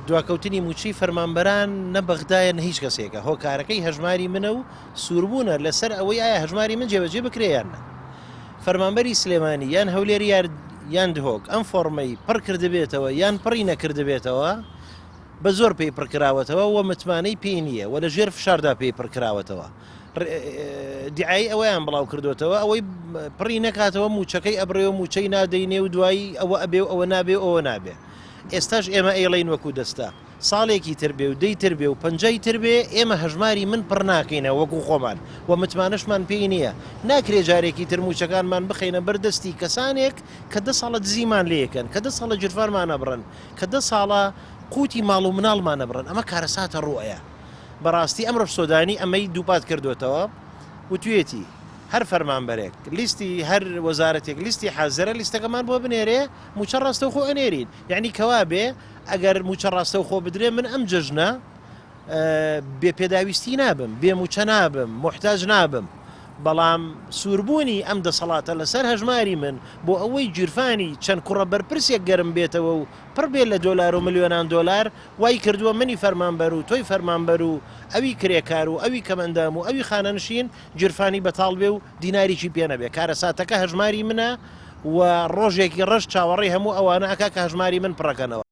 دواکەوتنی موچی فەرمانبەران نەبەغدایە نە هیچ کەسێکە هۆکارەکەی هەژماری منە و سووربوونە لەسەر ئەوەی ئایا هەژماری من جێبەجێ بکرێیانە فەرمانبەری سلێمانی یان هەولێری یان دهۆک ئەم فۆرمەی پڕ کردبێتەوە یان پڕی نەکردبێتەوە بە زۆر پێی پڕکراوەتەوە و متمانەی پێی نییە و لە ژێر فشاردا پێی پڕکراوەتەوە دیعایی ئەوەیان بڵاو کردوێتەوە ئەوەی پڕی نەکاتەوە موچەکەی ئەبرێ و موچەی نادەینێ و دوایی ئەوە ئەبێ و ئەوە نابێ ئەوە نابێ ئێستاش ئێمە ئێڵین وەکو دەستا ساڵێکی تربێ و دەی تربێ و پەنجەی تربێ ئێمە هەژماری من پڕ ناکەینە وەکو خۆمان و متمانشمان پێی نییە ناکرێ جارێکی تر موچەکانمان بخەینە بەردەستی کەسانێک کە 10 ساڵە دزیمان لێکن کە 10 ساڵە جرفانمان نەبڕن کە 10 ساڵە قوتی ماڵ و مناڵمان نەبڕن ئەمە کارەساتە ڕوئەیە بەڕاستی ئەم ڕەفسۆدانی ئەمەی دووپات کردوێتەوە وتوێتی هەر فەرمانبەرێک لیستی هەر وەزارەتێک لیستی حەزرە لیستەکەمان بۆ بنێرێ موچە ڕاستەوخۆ ئەنێرین یعنی کەوا بێ ئەگەر موچە ڕاستەوخۆ بدرێ من ئەم جەژنە بێ پێداویستی نابم بێ موچە نابم محتاج نابم بەڵام سووربوونی ئەم دەسەڵاتە لەسەر هەژماری من بۆ ئەوەی گیرفانی چەند کوڕە بەرپرسێک گەرم بێتەوە و پڕ بێت لە دۆلار و ملیۆنان دۆلار وای کردووە منی فەرمانبەر و تۆی فەرمانبەر و ئەوی کرێکار و ئەوی کەمەندام و ئەوی خانەنشین گیرفانی بەتاڵ بێ و دیناریی پێ نەبێ کارەساتەکە هەژماری منە و ڕۆژێکی ڕەش چاوەڕێی هەموو ئەوانە ئەکا کە هەژماری من پڕەکەنەوە.